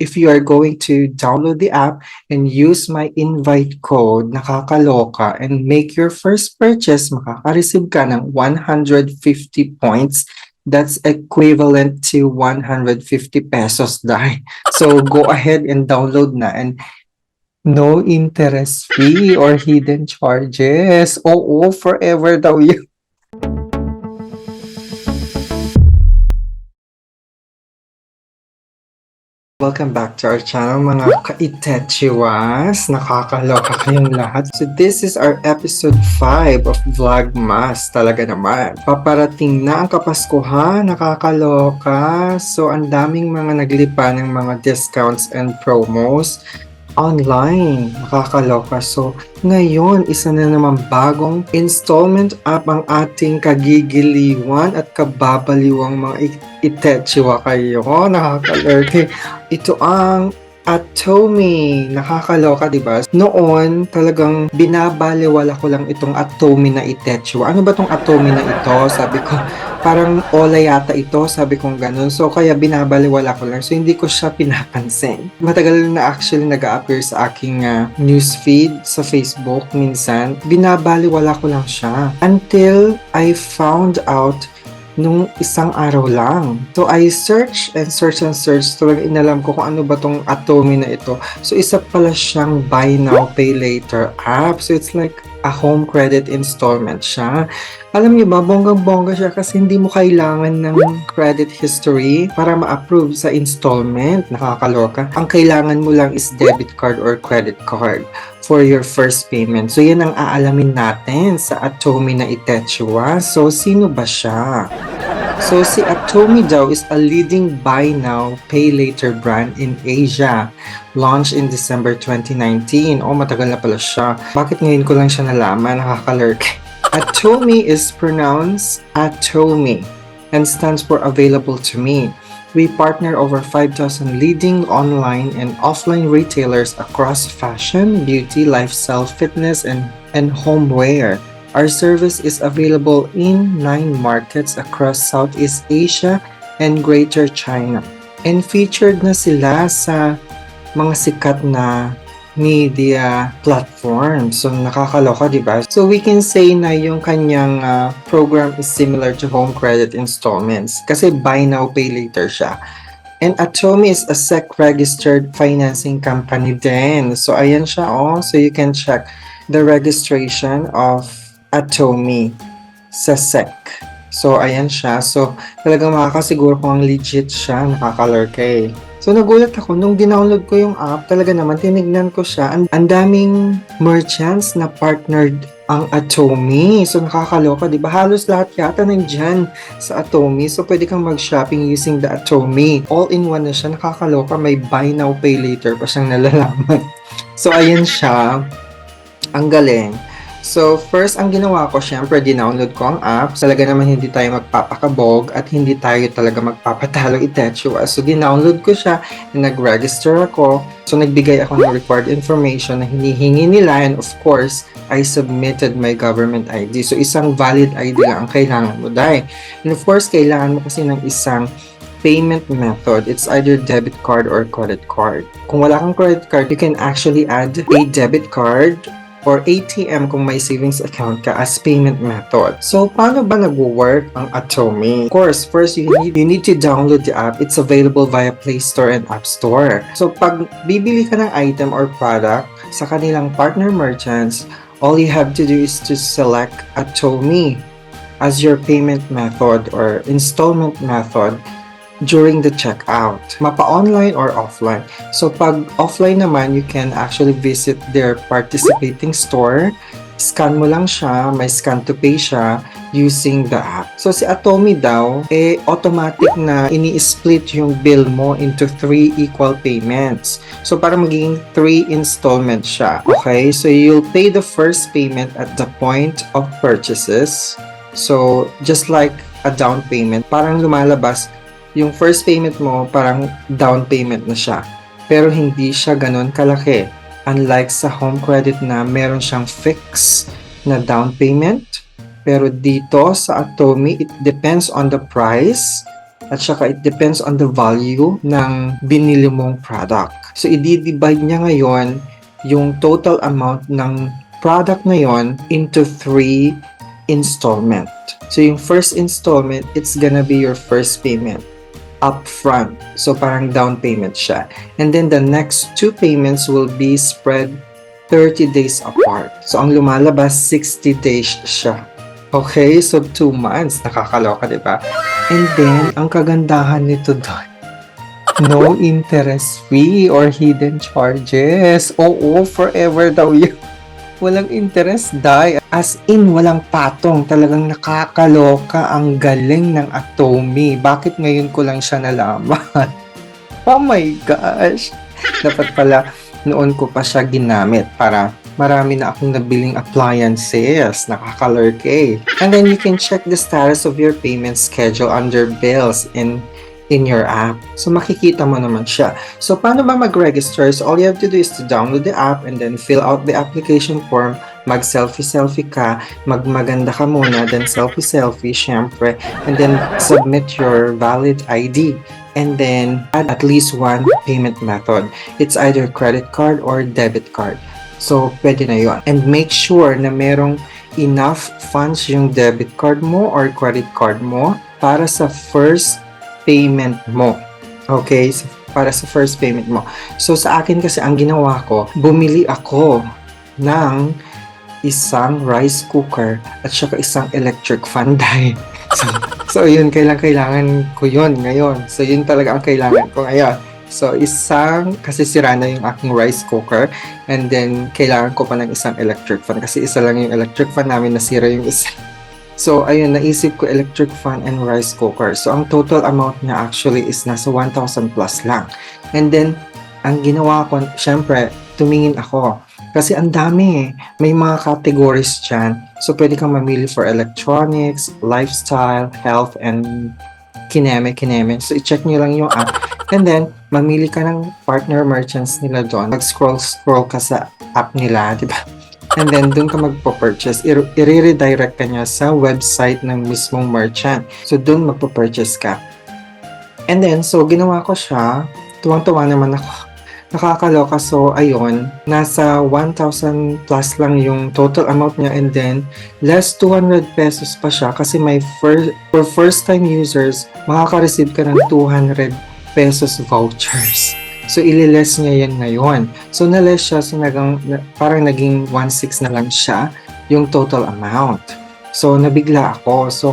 if you are going to download the app and use my invite code, nakakaloka, and make your first purchase, makaka-receive ka ng 150 points. That's equivalent to 150 pesos, dahil. So go ahead and download na, and no interest fee or hidden charges. Oo, forever daw yun. Welcome back to our channel, mga kaitechiwas. Nakakaloka kayong lahat. So this is our episode 5 of VLOGMAS. Talaga naman. Paparating na ang Kapaskuhan. Nakakaloka. So ang daming mga naglipa ng mga discounts and promos online. Nakakaloka. So, ngayon, isa na naman bagong installment app ang ating kagigiliwan at kababaliwang mga itechiwa kayo. Nakakalerte. Ito ang Atome. Nakakaloka, diba? Noon, talagang binabaliwala ko lang itong Atome na itechiwa. Ano ba tong Atome na ito? Sabi ko, parang Ola yata ito, sabi kong ganun. So, kaya binabaliwala ko lang. So, hindi ko siya pinapansin. Matagal na actually nag-a-appear sa aking newsfeed sa Facebook minsan. Binabaliwala ko lang siya. Until I found out nung isang araw lang. So, I search and search. Talagang inalam ko kung ano ba tong Atome na ito. So, isa pala siyang buy now, pay later app. So, it's like a home credit installment siya. Alam niyo ba, bonggang-bongga siya kasi hindi mo kailangan ng credit history para ma-approve sa installment. Nakakaloka. Ang kailangan mo lang is debit card or credit card for your first payment. So, yan ang aalamin natin sa Atome na itechiwa. So, sino ba siya? So, si Atome daw is a leading buy now, pay later brand in Asia. Launched in December 2019. Oh, matagal na pala siya. Bakit ngayon ko lang siya nalaman? Nakakalurk. Atome is pronounced Atome and stands for available to me. We partner over 5,000 leading online and offline retailers across fashion, beauty, lifestyle, fitness, and homeware. Our service is available in 9 markets across Southeast Asia and Greater China. And featured na sila sa mga sikat na media platform. So, nakakaloka, di ba? So, we can say na yung kanyang program is similar to home credit installments kasi buy now, pay later siya. And Atome is a SEC-registered financing company din. So, ayan siya, oh. So, you can check the registration of Atome sa SEC. So, ayan siya. So, talagang makakasiguro kung legit siya, nakakalurke. So, nagulat ako nung dinownload ko yung app. Talaga naman, tinignan ko siya. Ang daming merchants na partnered ang Atome. So, nakakaloka, di ba? Halos lahat yata nandyan sa Atome. So, pwede kang mag-shopping using the Atome. All-in-one na siya. Nakakaloka. May buy now, pay later pa siyang nalalaman. So, ayan siya. Ang galing. So, first, ang ginawa ko, syempre, dinownload ko ang app. Talaga naman hindi tayo magpapakabog at hindi tayo talaga magpapatalong itechiwa. So, dinownload ko siya and nag-register ako. So, nagbigay ako ng required information na hinihingi nila and of course, I submitted my government ID. So, isang valid ID lang ang kailangan mo, dahil. And of course, kailangan mo kasi ng isang payment method. It's either debit card or credit card. Kung wala kang credit card, you can actually add a debit card or ATM kung may savings account ka as payment method. So, paano ba nag-work ang Atome? Of course, first, you need to download the app. It's available via Play Store and App Store. So, pag bibili ka ng item or product sa kanilang partner merchants, all you have to do is to select Atome as your payment method or installment method during the checkout. Mapa-online or offline. So, pag offline naman, you can actually visit their participating store. Scan mo lang siya, may scan to pay siya using the app. So, si Atome daw, automatic na ini-split yung bill mo into 3 equal payments. So, para magiging 3 installments siya. Okay? So, you'll pay the first payment at the point of purchases. So, just like a down payment, parang lumalabas yung first payment mo, parang down payment na siya. Pero hindi siya ganun kalaki. Unlike sa home credit na meron siyang fix na down payment. Pero dito sa Atome, it depends on the price at saka it depends on the value ng binili mong product. So, i-divide niya ngayon yung total amount ng product na yon into 3 installment. So, yung first installment, it's gonna be your first payment upfront. So, parang down payment siya. And then, the next 2 payments will be spread 30 days apart. So, ang lumalabas, 60 days siya. Okay, so 2 months. Nakakaloka, di ba? And then, ang kagandahan nito doon, no interest fee or hidden charges. Oo, forever daw yun. Walang interest, dai. As in, walang patong. Talagang nakakaloka. Ang galing ng Atome. Bakit ngayon ko lang siya nalaman? Oh my gosh! Dapat pala, noon ko pa siya ginamit para marami na akong nabiling appliances. Nakakalurke. And then you can check the status of your payment schedule under bills in your app. So, makikita mo naman siya. So, paano ba mag-register? So, all you have to do is to download the app and then fill out the application form. Mag-selfie-selfie ka. Magmaganda ka muna. Then, selfie-selfie, syempre. And then, submit your valid ID. And then, add at least 1 payment method. It's either credit card or debit card. So, pwede na yun. And make sure na merong enough funds yung debit card mo or credit card mo para sa first payment mo. Okay? So, para sa first payment mo. So, sa akin kasi ang ginawa ko, bumili ako ng isang rice cooker at saka isang electric fan dahil. So yun, kailangan ko yun ngayon. So, yun talaga ang kailangan ko ngayon. So, kasi sira na yung aking rice cooker and then, kailangan ko pa ng isang electric fan kasi isa lang yung electric fan namin, nasira yung isa. So, ayun, naisip ko electric fan and rice cooker. So, ang total amount niya actually is nasa 1,000 plus lang. And then, ang ginawa ko, syempre, tumingin ako. Kasi ang dami eh. May mga categories dyan. So, pwede kang mamili for electronics, lifestyle, health, and kineme. So, i-check nyo lang yung app. And then, mamili ka ng partner merchants nila doon. Mag-scroll ka sa app nila, di ba? And then, doon ka magpo-purchase. I-redirect ka niya sa website ng mismong merchant. So, doon magpo-purchase ka. And then, so, ginawa ko siya. Tuwang-tuwa naman ako. Nakakaloka. So, ayun. Nasa 1,000 plus lang yung total amount niya. And then, less 200 pesos pa siya. Kasi for first-time users, makaka-receive ka ng 200 pesos vouchers. So, ililess niya yan ngayon. So, na-less siya. So, parang naging 1,600 na lang siya yung total amount. So, nabigla ako. So,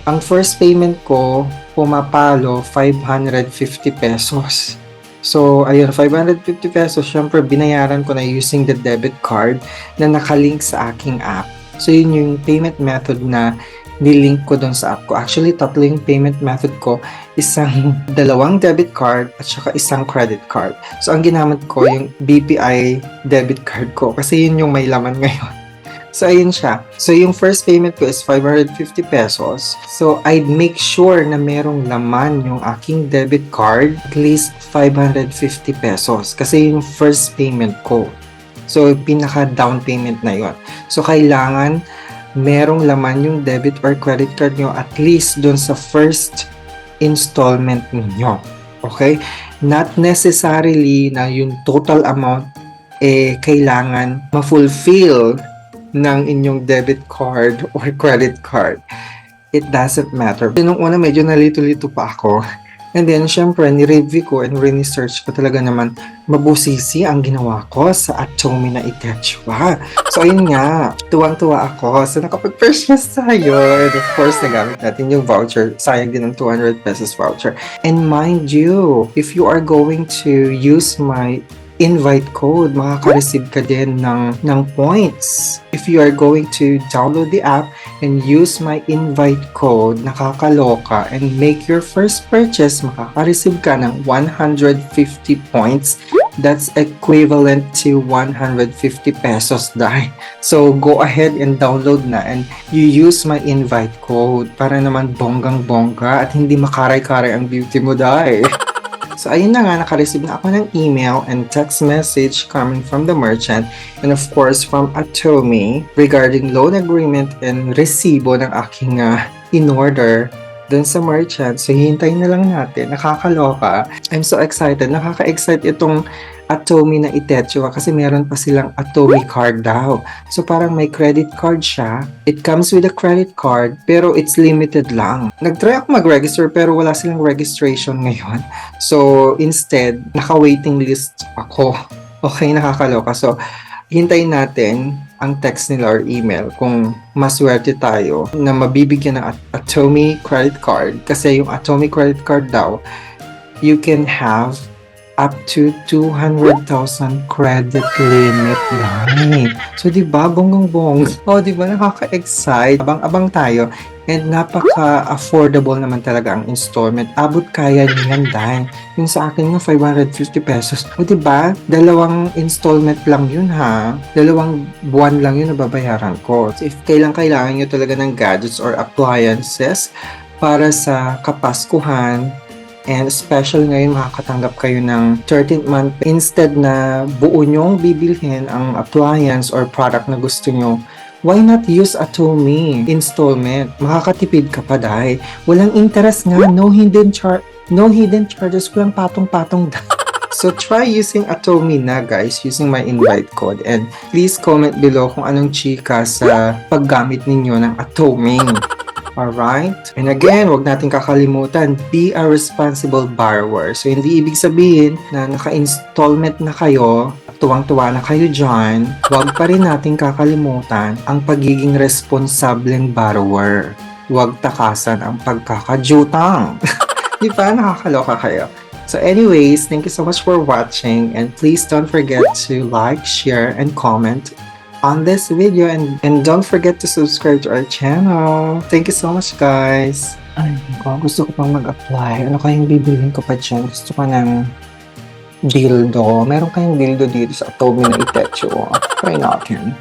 ang first payment ko, pumapalo 550 pesos. So, ayun, 550 pesos. Syempre, binayaran ko na using the debit card na nakalink sa aking app. So, yun yung payment method na nilink ko doon sa app ko. Actually, 3 yung payment method ko. 2 debit card at saka 1 credit card. So, ang ginamit ko yung BPI debit card ko kasi yun yung may laman ngayon. So, ayun siya. So, yung first payment ko is 550 pesos. So, I'd make sure na merong laman yung aking debit card at least 550 pesos kasi yung first payment ko. So, pinaka-down payment na yon. So, kailangan merong laman yung debit or credit card nyo at least dun sa first installment ninyo. Okay? Not necessarily na yung total amount kailangan ma-fulfill ng inyong debit card or credit card. It doesn't matter. Nung una medyo nalito-lito pa ako. And then, syempre, ni-review ko and re-research ko talaga naman mabusisi ang ginawa ko sa Atome na Ikechwa. So, ayun nga, tuwang-tuwa ako. So, nakapag-purchase tayo. And of course, nagamit natin yung voucher. Sayang din ng 200 pesos voucher. And mind you, if you are going to use my invite code, makaka-receive ka din ng points. If you are going to download the app and use my invite code, nakakaloka, and make your first purchase, makaka-receive ka ng 150 points. That's equivalent to 150 pesos dahil. So, go ahead and download na and you use my invite code para naman bonggang-bongga at hindi makaray-karay ang beauty mo dahil. So, ayun na nga, naka-receive na ako ng email and text message coming from the merchant and of course from Atome regarding loan agreement and resibo ng aking in-order dun sa merchant. So, hihintayin na lang natin. Nakakaloka. I'm so excited. Nakaka-excite itong Atome na Itechua kasi meron pa silang Atome card daw. So, parang may credit card siya. It comes with a credit card, pero it's limited lang. Nag-try ako mag-register, pero wala silang registration ngayon. So, instead, naka-waiting list ako. Okay, nakakaloka. So, hintayin natin ang text nila or email kung maswerte tayo na mabibigyan ng Atome credit card. Kasi yung Atome credit card daw, you can have up to 200,000 credit limit, guys. So, di ba, bonggang-bong. Oh, di ba, nakaka-excite. Abang-abang tayo. And napaka-affordable naman talaga ang installment. Abot kaya niyan, dahil yung sa akin nga 550 pesos. O, di ba, dalawang installment lang yun, ha? Dalawang buwan lang yun na babayaran ko. So, if kailangan nyo talaga ng gadgets or appliances para sa Kapaskuhan, and special ngayon makakatanggap kayo ng 13th month instead na buo nyong bibilhin ang appliance or product na gusto nyo. Why not use Atome installment? Makakatipid ka pa dahil walang interest nga, no hidden charges, walang patong-patong. So try using Atome na, guys, using my invite code, and please comment below kung anong chika sa paggamit ninyo ng Atome. Alright? And again, wag natin kakalimutan, be a responsible borrower. So, hindi ibig sabihin na naka-installment na kayo, tuwang-tuwa na kayo dyan, wag pa rin natin kakalimutan ang pagiging responsableng borrower. Wag takasan ang pagkakajutang. Di ba? Nakakaloka kayo. So anyways, thank you so much for watching, and please don't forget to like, share, and comment on this video, and don't forget to subscribe to our channel. Thank you so much, guys. Ay, gusto ko pang mag-apply. Ano kayang bibilhin ko pa dyan? Gusto ko ng dildo. Meron kayong dildo dito sa Atome na Itechua. Try natin.